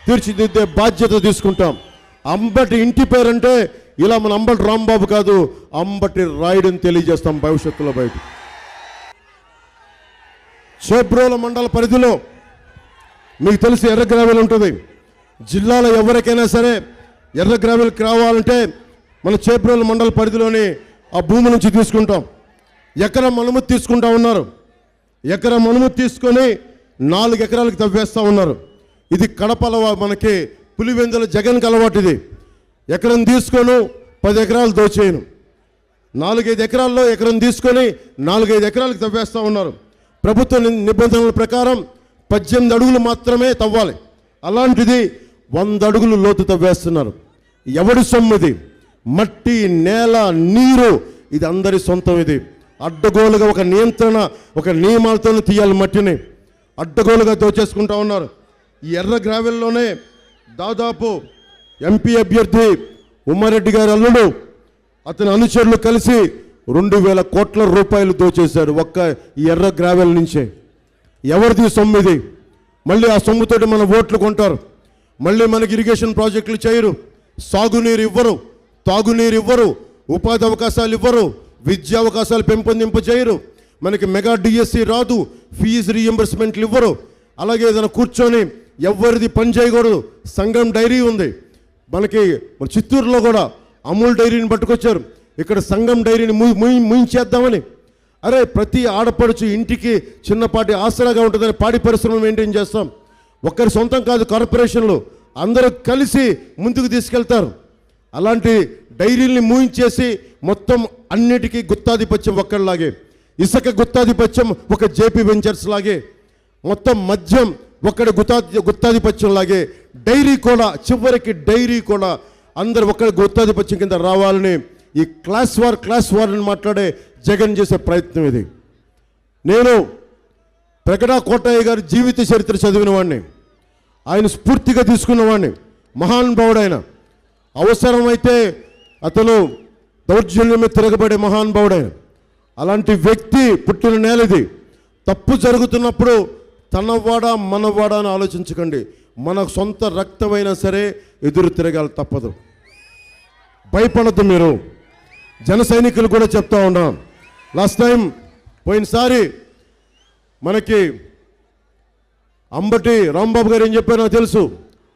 తీర్చిదిద్దే బాధ్యత తీసుకుంటాం. అంబటి ఇంటి పేరంటే ఇలా మన అంబటి రాంబాబు కాదు, అంబటి రాయుడుని తెలియజేస్తాం భవిష్యత్తులో. బయట చేబ్రోల మండల పరిధిలో మీకు తెలిసి ఎర్ర గ్రావెల్ ఉంటుంది. జిల్లాలో ఎవరికైనా సరే ఎర్ర గ్రావెల్కి రావాలంటే మన చేబ్రోల మండల పరిధిలోని ఆ భూమి నుంచి తీసుకుంటాం. ఎకరం అనుమతి తీసుకుంటా ఉన్నారు. ఎకరం అనుమతి తీసుకొని 4 ఎకరాలకు తవ్వేస్తూ ఉన్నారు. ఇది కడపల మనకి పులివెందుల జగన్కి అలవాటు. ఇది ఎకరం తీసుకొని 10 ఎకరాలు దోచేయను. 4-5 ఎకరాల్లో ఎకరం తీసుకొని 4-5 ఎకరాలకు తవ్వేస్తూ ఉన్నారు. ప్రభుత్వ నిబంధనల ప్రకారం 18 అడుగులు మాత్రమే తవ్వాలి. అలాంటిది 100 అడుగులు లోతు తవ్వేస్తున్నారు. ఎవడి సొమ్ము ఇది? మట్టి, నేల, నీరు ఇది అందరి సొంతం. ఇది అడ్డగోలుగా ఒక నియంత్రణ, ఒక నియమాలతోనే తీయాలి. మట్టిని అడ్డగోలుగా దోచేసుకుంటా ఉన్నారు. ఈ ఎర్ర గ్రావెల్లోనే దాదాపు ఎంపీ అభ్యర్థి ఉమ్మారెడ్డి గారి అల్లుడు, అతని అనుచరులు కలిసి 2,000 కోట్ల రూపాయలు దోచేశారు ఒక్క ఈ ఎర్ర గ్రావెల్ నుంచే. ఎవరిది సొమ్ము ఇది? మళ్ళీ ఆ సొమ్ముతోటి మన ఓట్లు కొంటారు. మళ్ళీ మనకి ఇరిగేషన్ ప్రాజెక్టులు చేయరు, సాగునీరు ఇవ్వరు, తాగునీరు ఇవ్వరు, ఉపాధి అవకాశాలు ఇవ్వరు, విద్యా అవకాశాలు పెంపొందింప చేయరు, మనకి మెగా డిఎస్సి రాదు, ఫీజు రీఎంబర్స్మెంట్లు ఇవ్వరు. అలాగే ఏదైనా కూర్చొని ఎవరిది పని చేయకూడదు. సంఘం డైరీ ఉంది మనకి, చిత్తూరులో కూడా అమూల్ డైరీని పట్టుకొచ్చారు. ఇక్కడ సంఘం డైరీని ముయించేద్దామని. అరే, ప్రతి ఆడపడుచు ఇంటికి చిన్నపాటి ఆసరాగా ఉంటుందని పాడి పరిశ్రమ మెయింటైన్ చేస్తాం. ఒక్కరి సొంతం కాదు, కార్పొరేషన్లు అందరూ కలిసి ముందుకు తీసుకెళ్తారు. అలాంటి డైరీల్ని మూయించేసి మొత్తం అన్నిటికీ గుత్తాధిపత్యం ఒక్కడిలాగే, ఇసుక గుత్తాధిపత్యం ఒక జేపీ వెంచర్స్ లాగే, మొత్తం మద్యం ఒక్కడి గుత్తాధిపత్యం లాగే, డైరీ కూడా చివరికి డైరీ కూడా అందరు ఒక్కడి గుత్తాధిపత్యం కింద రావాలని ఈ క్లాస్ వార్ అని మాట్లాడే జగన్ చేసే ప్రయత్నం ఇది. నేను ప్రగడా కోటయ్య గారి జీవిత చరిత్ర చదివిన వాడిని, ఆయన స్ఫూర్తిగా తీసుకున్నవాడిని. మహానుభావుడైన, అవసరమైతే అతను దౌర్జన్యమే తిరగబడే మహానుభావుడైన అలాంటి వ్యక్తి పుట్టిన నేలది. తప్పు జరుగుతున్నప్పుడు తనవాడా మనవాడా అని ఆలోచించకండి. మన సొంత రక్తమైనా సరే ఎదురు తిరగాలి, తప్పదు. భయపడద్దు మీరు. జన సైనికులు కూడా చెప్తా ఉన్నాం. లాస్ట్ టైం పోయినసారి మనకి అంబటి రాంబాబు గారు ఏం చెప్పారో నాకు తెలుసు.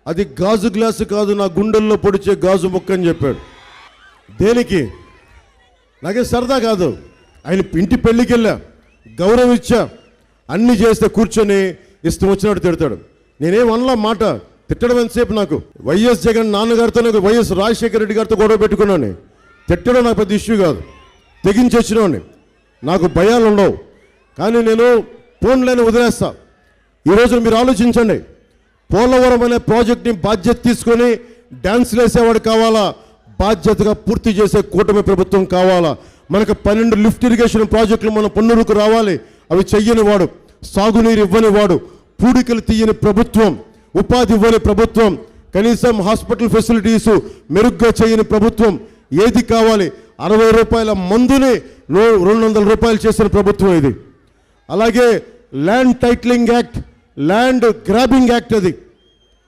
అది గాజు గ్లాసు కాదు, నా గుండెల్లో పొడిచే గాజు ముక్క అని చెప్పాడు. దేనికి? నాకే సరదా కాదు. ఆయన ఇంటి పెళ్ళికి వెళ్ళా, గౌరవం ఇచ్చా, అన్నీ చేస్తే కూర్చొని ఇష్టం వచ్చినట్టు తిడతాడు. నేనేం అనలా మాట. తిట్టడం ఎంతసేపు నాకు. వైఎస్ జగన్ నాన్నగారితో, నాకు వైఎస్ రాజశేఖర రెడ్డి గారితో గొడవ పెట్టుకున్నాను. తిట్టడం నాకు పెద్ద ఇష్యూ కాదు, తెగించి వచ్చినవాడిని. నాకు భయాలు ఉండవు. కానీ నేను ఫోన్లోనే వదిలేస్తా. ఈరోజు మీరు ఆలోచించండి, పోలవరం అనే ప్రాజెక్ట్ని బాధ్యత తీసుకొని డ్యాన్స్లు వేసేవాడు కావాలా, బాధ్యతగా పూర్తి చేసే కూటమి ప్రభుత్వం కావాలా? మనకు 12 లిఫ్ట్ ఇరిగేషన్ ప్రాజెక్టులు మన పన్నులకు రావాలి. అవి చెయ్యని వాడు, సాగునీరు ఇవ్వని వాడు, పూడికలు తీయని ప్రభుత్వం, ఉపాధి ఇవ్వని ప్రభుత్వం, కనీసం హాస్పిటల్ ఫెసిలిటీస్ మెరుగ్గా చేయని ప్రభుత్వం. ఏది కావాలి? 60 రూపాయల మందుని 200 రూపాయలు చేసిన ప్రభుత్వం ఇది. అలాగే land titling act, land grabbing act, అది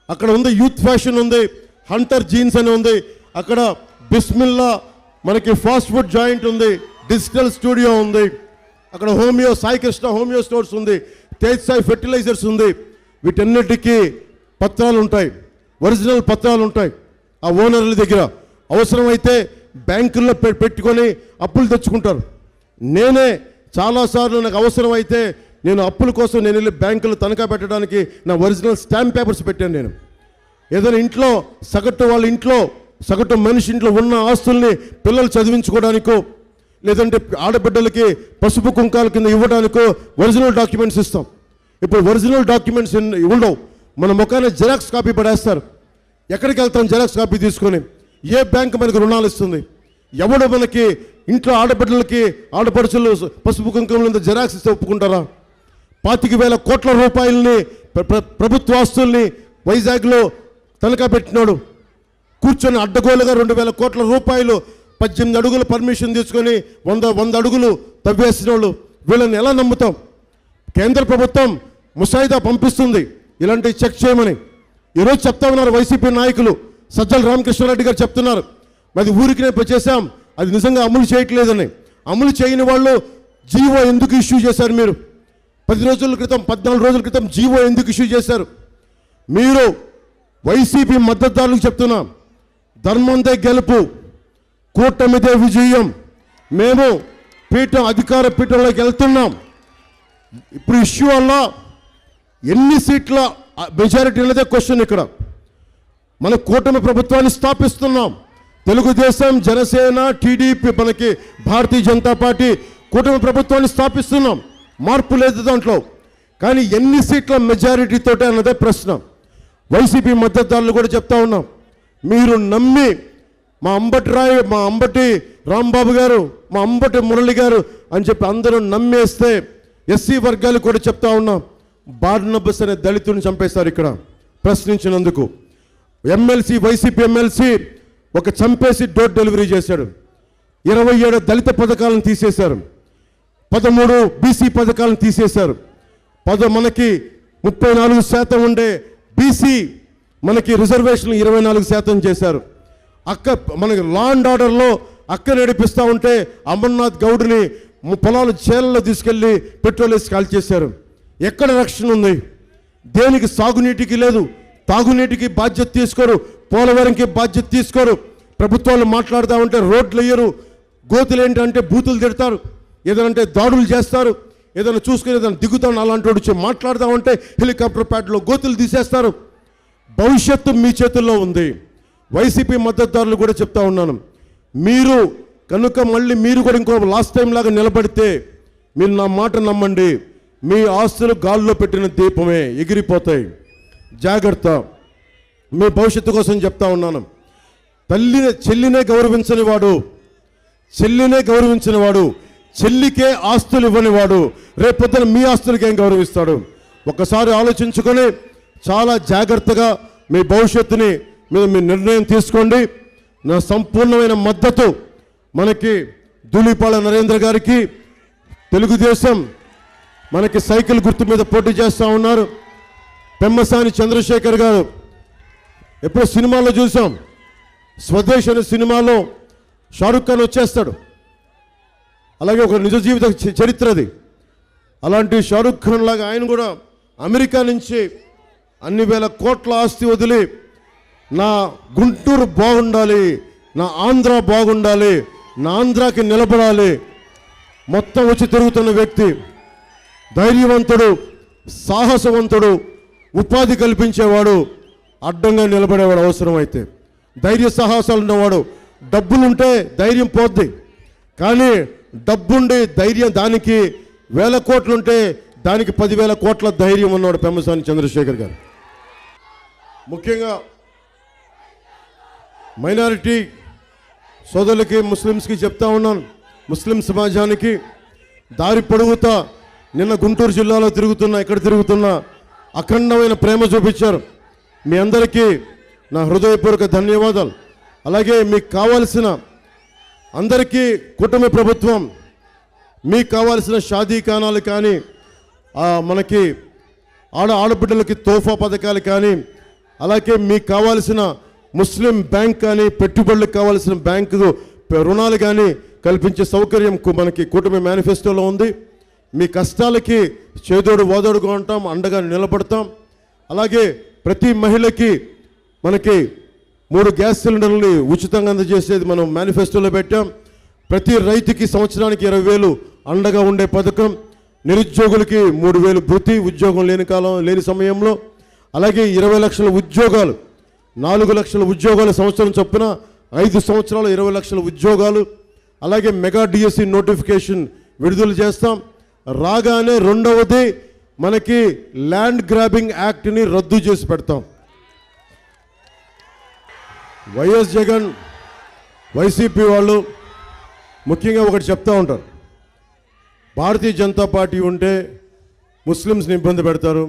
అక్కడ ఉంది. యూత్ ఫ్యాషన్ ఉంది, హంటర్ జీన్స్ అని ఉంది, అక్కడ బిస్మిల్లా మనకి ఫాస్ట్ ఫుడ్ జాయింట్ ఉంది, డిజిటల్ స్టూడియో ఉంది, అక్కడ homeo Sai Krishna homeo stores ఉంది, తేజ్ సాయి ఫెర్టిలైజర్స్ ఉంది. వీటన్నిటికీ పత్రాలు ఉంటాయి, ఒరిజినల్ పత్రాలు ఉంటాయి ఆ ఓనర్ల దగ్గర. అవసరమైతే బ్యాంకుల్లో పెట్టుకొని అప్పులు తెచ్చుకుంటారు. నేనే చాలాసార్లు నాకు అవసరమైతే నేను అప్పుల కోసం నేను వెళ్ళి బ్యాంకులు తనఖా పెట్టడానికి నా ఒరిజినల్ స్టాంప్ పేపర్స్ పెట్టాను. నేను ఏదైనా ఇంట్లో వాళ్ళ ఇంట్లో సగటు మనిషి ఇంట్లో ఉన్న ఆస్తుల్ని పిల్లలు చదివించుకోవడానికో, లేదంటే ఆడబిడ్డలకి పసుపు కుంకాల కింద ఇవ్వడానికో ఒరిజినల్ డాక్యుమెంట్స్ ఇస్తాం. ఇప్పుడు ఒరిజినల్ డాక్యుమెంట్స్ ఉండవు. మన ముఖాన్ని జిరాక్స్ కాపీ పడేస్తారు. ఎక్కడికి వెళ్తాం జిరాక్స్ కాపీ తీసుకొని? ఏ బ్యాంక్ మనకు రుణాలు ఇస్తుంది? ఎవడు మనకి ఇంట్లో ఆడబిడ్డలకి ఆడపడుచులు పసుపు కుంకుమల జిరాక్స్ ఇస్తే ఒప్పుకుంటారా? 25,000 కోట్ల రూపాయలని ప్రభుత్వ ఆస్తుల్ని వైజాగ్లో తనఖా పెట్టినాడు. కూర్చొని అడ్డగోలుగా 2,000 కోట్ల రూపాయలు 18 అడుగులు పర్మిషన్ తీసుకొని 100 అడుగులు తవ్వేసిన వాళ్ళు. వీళ్ళని ఎలా నమ్ముతాం? కేంద్ర ప్రభుత్వం ముసాయిదా పంపిస్తుంది ఇలాంటివి చెక్ చేయమని. ఈరోజు చెప్తా ఉన్నారు వైసీపీ నాయకులు, సజ్జల రామకృష్ణారెడ్డి గారు చెప్తున్నారు, అది ఊరికినే చేశాం, అది నిజంగా అమలు చేయట్లేదని. అమలు చేయని వాళ్ళు జీవో ఎందుకు ఇష్యూ చేశారు? మీరు 10 రోజుల క్రితం 14 రోజుల క్రితం జీవో ఎందుకు ఇష్యూ చేశారు? మీరు వైసీపీ మద్దతుదారులకు చెప్తున్నాం, ధర్మందే గెలుపు, కూటమిదే విజయం. మేము అధికార పీఠంలోకి వెళ్తున్నాం. ఇప్పుడు ఇష్యూ వల్ల ఎన్ని సీట్ల మెజారిటీ అనేదే క్వశ్చన్. ఇక్కడ మన కూటమి ప్రభుత్వాన్ని స్థాపిస్తున్నాం. తెలుగుదేశం, జనసేన, టీడీపీ, మనకి భారతీయ జనతా పార్టీ కూటమి ప్రభుత్వాన్ని స్థాపిస్తున్నాం. మార్పు లేదు దాంట్లో. కానీ ఎన్ని సీట్ల మెజారిటీతోటే అన్నదే ప్రశ్న. వైసీపీ మద్దతుదారులు కూడా చెప్తా ఉన్నాం, మీరు నమ్మి మా అంబటి రాంబాబు గారు, మా అంబటి మురళి గారు అని చెప్పి అందరూ నమ్మేస్తే ఎస్సీ వర్గాలు కూడా చెప్తా ఉన్నాం, బార్నబస్ అనే దళితుడిని చంపేశారు ఇక్కడ ప్రశ్నించినందుకు. ఎమ్మెల్సీ, వైసీపీ ఎమ్మెల్సీ ఒక చంపేసి డోర్ డెలివరీ చేశాడు. 27 దళిత పథకాలను తీసేశారు, 13 బీసీ పథకాలను తీసేశారు. మనకి 34% ఉండే బీసీ మనకి రిజర్వేషన్లు 24% చేశారు. మనకి లా అండ్ ఆర్డర్లో నడిపిస్తూ ఉంటే అమర్నాథ్ గౌడ్ని పొలాలు చేలలో తీసుకెళ్ళి పెట్రోల్ వేసి కాల్ చేశారు. ఎక్కడ రక్షణ ఉంది? దేనికి? సాగునీటికి లేదు, తాగునీటికి బాధ్యత తీసుకోరు, పోలవరంకి బాధ్యత తీసుకోరు. ప్రభుత్వాలు మాట్లాడుతూ ఉంటే రోడ్లు వేయరు, గోతులు ఏంటంటే బూతులు తిడతారు, ఏదంటే దాడులు చేస్తారు, ఏదైనా చూసుకుని ఏదైనా దిగుతాను అలాంటి వాడు వచ్చి మాట్లాడుతూ ఉంటే హెలికాప్టర్ ప్యాడ్లో గోతులు తీసేస్తారు. భవిష్యత్తు మీ చేతుల్లో ఉంది. వైసీపీ మద్దతుదారులు కూడా చెప్తా ఉన్నాను, మీరు కనుక మళ్ళీ మీరు కూడా ఇంకో లాస్ట్ టైం లాగా నిలబడితే మీరు నా మాట నమ్మండి, మీ ఆస్తులు గాల్లో పెట్టిన దీపమే, ఎగిరిపోతాయి. జాగ్రత్త. మీ భవిష్యత్తు కోసం చెప్తా ఉన్నాను. చెల్లినే గౌరవించని వాడు, చెల్లికే ఆస్తులు ఇవ్వని వాడు రేపొద్దున మీ ఆస్తులకి ఏం గౌరవిస్తాడు? ఒకసారి ఆలోచించుకొని చాలా జాగ్రత్తగా మీ భవిష్యత్తుని మీ నిర్ణయం తీసుకోండి. నా సంపూర్ణమైన మద్దతు మనకి ధూళిపాళ నరేంద్ర గారికి, మనకి సైకిల్ గుర్తు మీద పోటీ చేస్తూ ఉన్నారు. పెమ్మసాని చంద్రశేఖర్ గారు ఎప్పుడో సినిమాలో చూసాం, స్వదేశ్ అనే సినిమాలో షారుఖ్ ఖాన్ వచ్చేస్తాడు. అలాగే ఒక నిజ జీవిత చరిత్ర అది. అలాంటి షారుఖ్ ఖాన్ లాగా ఆయన కూడా అమెరికా నుంచి అన్ని వేల కోట్ల ఆస్తి వదిలి నా గుంటూరు బాగుండాలి, నా ఆంధ్ర బాగుండాలి, నా ఆంధ్రాకి నిలబడాలి మొత్తం వచ్చి తిరుగుతున్న వ్యక్తి, ధైర్యవంతుడు, సాహసవంతుడు, ఉపాధి కల్పించేవాడు, అడ్డంగా నిలబడేవాడు అవసరమైతే, ధైర్య సాహసాలు ఉన్నవాడు. డబ్బులుంటే ధైర్యం పోద్ది, కానీ డబ్బుండి ధైర్యం దానికి 1000 కోట్లుంటే దానికి 10,000 కోట్ల ధైర్యం ఉన్నాడు పెమ్మసాని చంద్రశేఖర్ గారు. ముఖ్యంగా మైనారిటీ సోదరులకి, ముస్లిమ్స్కి చెప్తా ఉన్నాను, ముస్లిం సమాజానికి దారి పొడుగుతా నిన్న గుంటూరు జిల్లాలో ఇక్కడ తిరుగుతున్నా అఖండమైన ప్రేమ చూపించారు. మీ అందరికీ నా హృదయపూర్వక ధన్యవాదాలు. అలాగే మీకు కావాల్సిన అందరికీ కూటమి ప్రభుత్వం మీకు కావాల్సిన షాదీఖానాలు కానీ, మనకి ఆడబిడ్డలకి తోఫా పథకాలు కానీ, అలాగే మీకు కావాల్సిన ముస్లిం బ్యాంక్ కానీ, పెట్టుబడులకు కావాల్సిన బ్యాంకు రుణాలు కానీ కల్పించే సౌకర్యం మనకి కూటమి మేనిఫెస్టోలో ఉంది. మీ కష్టాలకి చేదోడు వాదోడుగా ఉంటాం, అండగా నిలబడతాం. అలాగే ప్రతి మహిళకి మనకి 3 గ్యాస్ సిలిండర్లని ఉచితంగా అందజేసేది మనం మేనిఫెస్టోలో పెట్టాం. ప్రతి రైతుకి సంవత్సరానికి 20,000 అండగా ఉండే పథకం, నిరుద్యోగులకి 3,000 భృతి, ఉద్యోగం లేని సమయంలో. అలాగే 20 లక్షల ఉద్యోగాలు, 4 లక్షల ఉద్యోగాలు సంవత్సరం చొప్పున 5 సంవత్సరాలు 20 లక్షల ఉద్యోగాలు. అలాగే మెగా డిఎస్సి నోటిఫికేషన్ విడుదల చేస్తాం. రాగానే రెండవది మనకి ల్యాండ్ గ్రాబింగ్ యాక్ట్ని రద్దు చేసి పెడతాం. వైఎస్ జగన్, వైసీపీ వాళ్ళు ముఖ్యంగా ఒకటి చెప్తూ ఉంటారు, భారతీయ జనతా పార్టీ ఉంటే ముస్లిమ్స్ని ఇబ్బంది పెడతారు,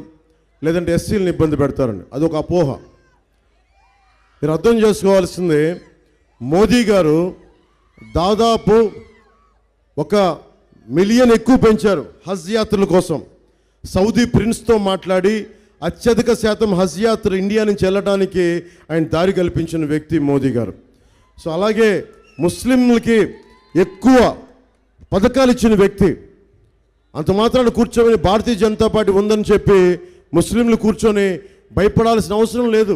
లేదంటే ఎస్సీలను ఇబ్బంది పెడతారని. అదొక అపోహ. మీరు అర్థం చేసుకోవాల్సింది, మోదీ గారు దాదాపు 1 మిలియన్ ఎక్కువ పెంచారు హజ్ యాత్రల కోసం. సౌదీ ప్రిన్స్తో మాట్లాడి అత్యధిక శాతం హజ్ యాత్ర ఇండియా నుంచి వెళ్ళడానికి ఆయన దారి కల్పించిన వ్యక్తి మోదీ గారు. సో అలాగే ముస్లింలకి ఎక్కువ పథకాలు ఇచ్చిన వ్యక్తి. అంత మాత్రాన్ని కూర్చొని భారతీయ జనతా పార్టీ ఉందని చెప్పి ముస్లింలు కూర్చొని భయపడాల్సిన అవసరం లేదు.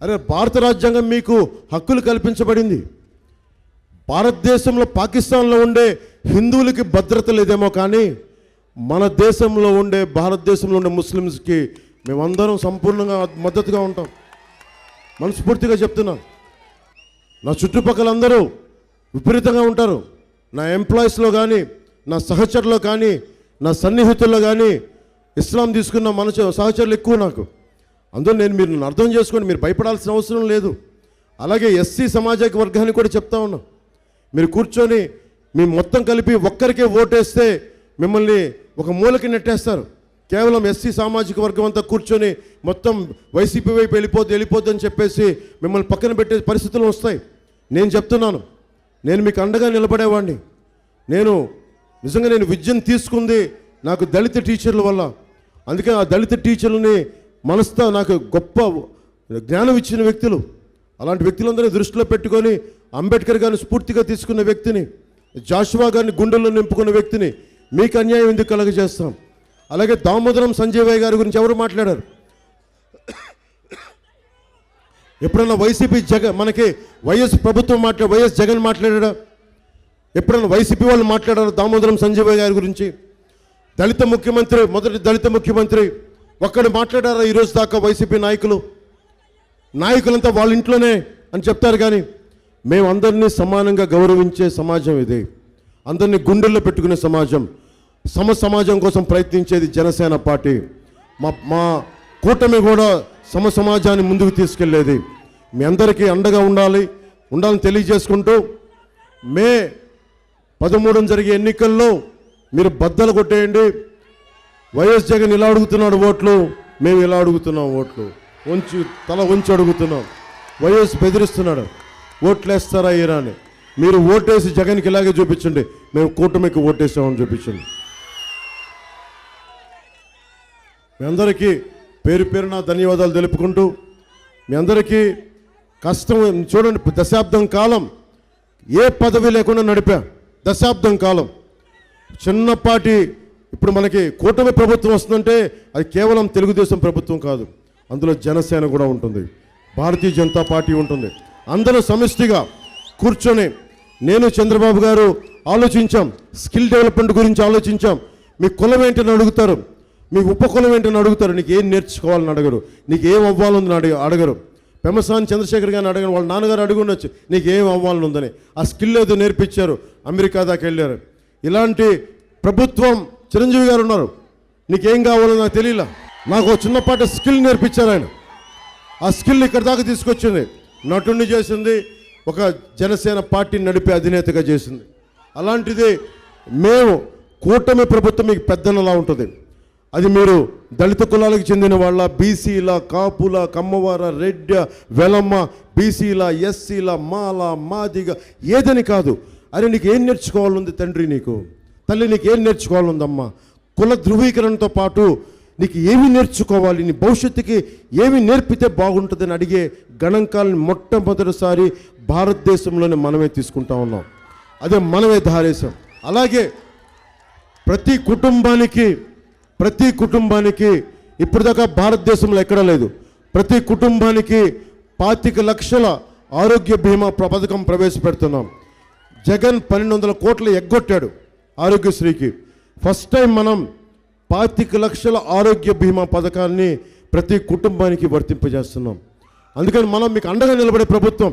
అరే, భారత రాజ్యాంగం మీకు హక్కులు కల్పించబడింది. భారతదేశంలో, పాకిస్తాన్లో ఉండే హిందువులకి భద్రత లేదేమో, కానీ మన దేశంలో ఉండే, భారతదేశంలో ఉండే ముస్లిమ్స్కి మేమందరం సంపూర్ణంగా మద్దతుగా ఉంటాం. మనస్ఫూర్తిగా చెప్తున్నాను. నా చుట్టుపక్కల అందరూ విపరీతంగా ఉంటారు. నా ఎంప్లాయీస్లో కానీ, నా సహచరులో కానీ, నా సన్నిహితుల్లో కానీ ఇస్లాం తీసుకున్న మన సహచరులు ఎక్కువ నాకు. అందులో మీరు అర్థం చేసుకోండి, మీరు భయపడాల్సిన అవసరం లేదు. అలాగే ఎస్సీ సామాజిక వర్గానికి కూడా చెప్తా ఉన్నాం, మీరు కూర్చొని మీ మొత్తం కలిపి ఒక్కరికే ఓటేస్తే మిమ్మల్ని ఒక మూలకి నెట్టేస్తారు. కేవలం ఎస్సీ సామాజిక వర్గం అంతా కూర్చొని మొత్తం వైసీపీ వైపు వెళ్ళిపోద్ది అని చెప్పేసి మిమ్మల్ని పక్కన పెట్టే పరిస్థితులు వస్తాయి. నేను చెప్తున్నాను, నేను మీకు అండగా నిలబడేవాడిని. నిజంగా నేను విద్యను తీసుకుంది నాకు దళిత టీచర్ల వల్ల. అందుకే ఆ దళిత టీచర్లని మనసుతో నాకు గొప్ప జ్ఞానం ఇచ్చిన వ్యక్తులు. అలాంటి వ్యక్తులందరినీ దృష్టిలో పెట్టుకొని అంబేద్కర్ గారిని స్ఫూర్తిగా తీసుకున్న వ్యక్తిని, జాషువా గారిని గుండెల్లో నింపుకున్న వ్యక్తిని మీకు అన్యాయం ఎందుకు కలగజేస్తాం? అలాగే దామోదరం సంజయ్ గారి గురించి ఎవరు మాట్లాడారు? ఎప్పుడన్నా వైసీపీ మనకి వైఎస్ ప్రభుత్వం వైఎస్ జగన్ మాట్లాడా? ఎప్పుడన్నా వైసీపీ వాళ్ళు మాట్లాడారు దామోదరం సంజయ్ గారి గురించి? దళిత ముఖ్యమంత్రి, మొదటి దళిత ముఖ్యమంత్రి ఒక్కడు మాట్లాడారా ఈరోజు దాకా? వైసీపీ నాయకులంతా వాళ్ళ ఇంట్లోనే అని చెప్తారు, కానీ మేమందరినీ సమానంగా గౌరవించే సమాజం ఇది. అందరినీ గుండెల్లో పెట్టుకునే సమాజం, సమాజం కోసం ప్రయత్నించేది జనసేన పార్టీ. మా కూటమి కూడా సమాజాన్ని ముందుకు తీసుకెళ్లేది. మీ అందరికీ అండగా ఉండాలని తెలియజేసుకుంటూ, మే 13 జరిగే ఎన్నికల్లో మీరు బద్దలు కొట్టేయండి. వైఎస్ జగన్ ఇలా అడుగుతున్నాడు ఓట్లు, మేము ఇలా అడుగుతున్నాం ఓట్లు. తల వంచి అడుగుతున్నాం. వైఎస్ బెదిరిస్తున్నాడు, ఓట్లు వేస్తారా ఈరా అని. మీరు ఓటేసి జగన్కి ఇలాగే చూపించండి, మేము కూటమికి ఓటేసామని చూపించండి. మీ అందరికీ పేరు పేరున ధన్యవాదాలు తెలుపుకుంటూ, మీ అందరికీ కష్టం చూడండి, దశాబ్దం కాలం ఏ పదవి లేకుండా నడిపా. దశాబ్దం కాలం చిన్నపాటి, ఇప్పుడు మనకి కూటమి ప్రభుత్వం వస్తుందంటే అది కేవలం తెలుగుదేశం ప్రభుత్వం కాదు, అందులో జనసేన కూడా ఉంటుంది, భారతీయ జనతా పార్టీ ఉంటుంది. అందరూ సమిష్టిగా కూర్చొని నేను చంద్రబాబు గారు ఆలోచించాం, స్కిల్ డెవలప్మెంట్ గురించి ఆలోచించాం. మీ కులం ఏంటని అడుగుతారు, మీ ఉపకులం ఏంటని అడుగుతారు, నీకు ఏం నేర్చుకోవాలని అడగరు, నీకు ఏం అవ్వాలని అడగరు. పెమ్మసాని చంద్రశేఖర్ గారిని అడగను, వాళ్ళ నాన్నగారు అడిగి ఉండొచ్చు నీకు ఏం అవ్వాలని ఉందని. ఆ స్కిల్ ఏదో నేర్పించారు, అమెరికా దాకా వెళ్ళారు. ఇలాంటి ప్రభుత్వం చిరంజీవి గారు ఉన్నారు, నీకేం కావాలో నాకు తెలియలా, నాకు చిన్నపాటి స్కిల్ నేర్పించారు ఆయన. ఆ స్కిల్ ఇక్కడ దాకా తీసుకొచ్చింది, నటుడిని చేసింది, ఒక జనసేన పార్టీని నడిపే అధినేతగా చేసింది. అలాంటిది మేము కూటమి ప్రభుత్వం మీకు పెద్దనలా ఉంటుంది. అది మీరు దళిత కులాలకు చెందిన వాళ్ళ, బీసీల, కాపుల, కమ్మవార, రెడ్డి, వెలమ్మ, బీసీల, ఎస్సీల, మాల, మాదిగ ఏదని కాదు. అరే నీకు ఏం నేర్చుకోవాలంది తండ్రి, నీకు తల్లి నీకు ఏం నేర్చుకోవాలందమ్మా, కుల ధృవీకరణతో పాటు నీకు ఏమి నేర్చుకోవాలి, నీ భవిష్యత్తుకి ఏమి నేర్పితే బాగుంటుందని అడిగే గణాంకాలను మొట్టమొదటిసారి భారతదేశంలోనే మనమే తీసుకుంటా ఉన్నాం. అదే మనమే ధారేశాం. అలాగే ప్రతి కుటుంబానికి ఇప్పటిదాకా భారతదేశంలో ఎక్కడా లేదు, ప్రతి కుటుంబానికి 25 లక్షల ఆరోగ్య బీమా పథకం ప్రవేశపెడుతున్నాం. జగన్ 1200 కోట్లు ఎగ్గొట్టాడు ఆరోగ్యశ్రీకి. ఫస్ట్ టైం మనం 25 లక్షల ఆరోగ్య బీమా పథకాన్ని ప్రతి కుటుంబానికి వర్తింపజేస్తున్నాం. అందుకని మనం మీకు అండగా నిలబడే ప్రభుత్వం,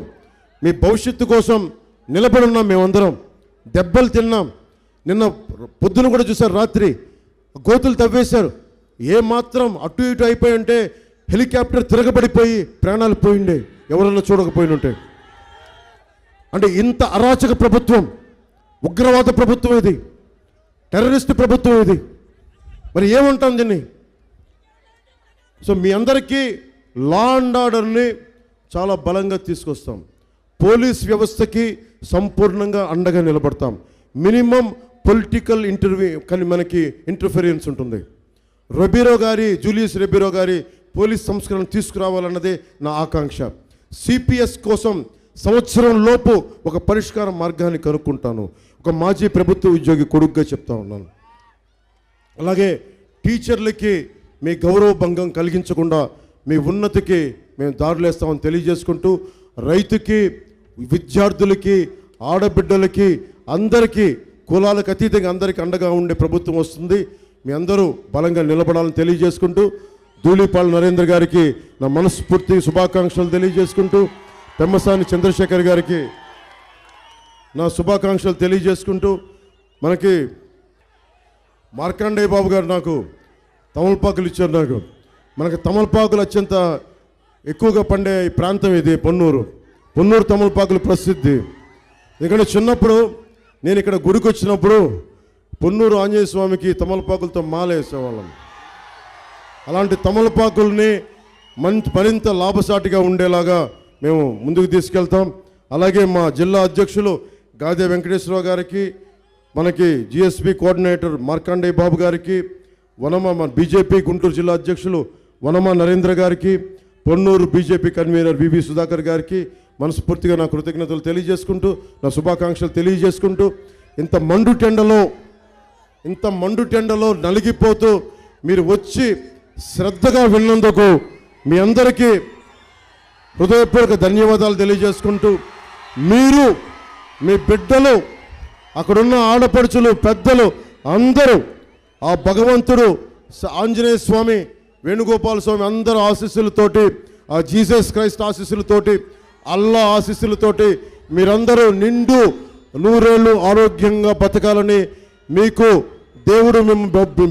మీ భవిష్యత్తు కోసం నిలబడున్నాం. మేమందరం దెబ్బలు తిన్నాం. నిన్న పొద్దున కూడా చూశారు, రాత్రి గోతులు తవ్వేశారు. ఏమాత్రం అటు ఇటు అయిపోయి ఉంటే హెలికాప్టర్ తిరగబడిపోయి ప్రాణాలు పోయిండే, ఎవరన్నా చూడకపోయినుంటే. అంటే ఇంత అరాచక ప్రభుత్వం, ఉగ్రవాద ప్రభుత్వం ఇది, టెర్రరిస్ట్ ప్రభుత్వం ఇది. మరి ఏమంటాం దీన్ని? సో మీ అందరికీ లా అండ్ ఆర్డర్ని చాలా బలంగా తీసుకొస్తాం. పోలీస్ వ్యవస్థకి సంపూర్ణంగా అండగా నిలబడతాం. మినిమం పొలిటికల్ కానీ మనకి ఇంటర్ఫిరెన్స్ ఉంటుంది. జూలియస్ రెబీరో గారి పోలీస్ సంస్కరణ తీసుకురావాలన్నదే నా ఆకాంక్ష. సిపిఎస్ కోసం సంవత్సరం లోపు ఒక పరిష్కార మార్గాన్ని కనుక్కుంటాను. ఒక మాజీ ప్రభుత్వ ఉద్యోగి కొడుకుగా చెప్తా ఉన్నాను. అలాగే టీచర్లకి మీ గౌరవ భంగం కలిగించకుండా మీ ఉన్నతికి మేము దారులేస్తామని తెలియజేసుకుంటూ, రైతుకి, విద్యార్థులకి, ఆడబిడ్డలకి, అందరికీ కులాలకు అతీతంగా అందరికీ అండగా ఉండే ప్రభుత్వం వస్తుంది. మీ అందరూ బలంగా నిలబడాలని తెలియజేసుకుంటూ, ధూళిపాళ నరేంద్ర గారికి నా మనస్ఫూర్తి శుభాకాంక్షలు తెలియజేసుకుంటూ, పెమ్మసాని చంద్రశేఖర్ గారికి నా శుభాకాంక్షలు తెలియజేసుకుంటూ, మనకి మార్కండేయ బాబు గారు నాకు తమలపాకులు ఇచ్చారు. మనకి తమలపాకులు అత్యంత ఎక్కువగా పండే ఈ ప్రాంతం ఇది పొన్నూరు తమలపాకులు ప్రసిద్ధి. ఎందుకంటే చిన్నప్పుడు నేను ఇక్కడ గుడికి వచ్చినప్పుడు పొన్నూరు ఆంజనేయ స్వామికి తమలపాకులతో మాల వేసేవాళ్ళం. అలాంటి తమలపాకుల్ని మరింత లాభసాటిగా ఉండేలాగా మేము ముందుకు తీసుకెళ్తాం. అలాగే మా జిల్లా అధ్యక్షులు గాదే వెంకటేశ్వరరావు గారికి, మనకి జిఎస్పి కోఆర్డినేటర్ మార్కండేయ బాబు గారికి, మన బీజేపీ గుంటూరు జిల్లా అధ్యక్షులు వనమా నరేంద్ర గారికి, పొన్నూరు బీజేపీ కన్వీనర్ వివి సుధాకర్ గారికి మనస్ఫూర్తిగా నా కృతజ్ఞతలు తెలియజేసుకుంటూ, నా శుభాకాంక్షలు తెలియజేసుకుంటూ, ఇంత మండు టెండలో నలిగిపోతూ మీరు వచ్చి శ్రద్ధగా విన్నందుకు మీ అందరికీ హృదయపూర్వక ధన్యవాదాలు తెలియజేసుకుంటూ, మీరు, మీ బిడ్డలు, అక్కడున్న ఆడపడుచులు, పెద్దలు అందరూ ఆ భగవంతుడు ఆంజనేయ స్వామి, వేణుగోపాల స్వామి అందరూ ఆశీస్సులతోటి, ఆ జీసస్ క్రైస్ట్ ఆశీస్సులతోటి, అల్లా ఆశీస్సులతోటి మీరందరూ నిండు నూరేళ్ళు ఆరోగ్యంగా బతకాలని, మీకు దేవుడు మీ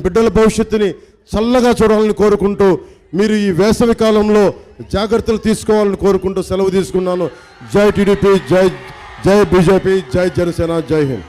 బిడ్డల భవిష్యత్తుని చల్లగా చూడాలని కోరుకుంటూ, మీరు ఈ వేసవి కాలంలో జాగ్రత్తలు తీసుకోవాలని కోరుకుంటూ సెలవు తీసుకున్నాను. జై టీడీపీ, జై బీజేపీ, జై జనసేన, జై హింద్.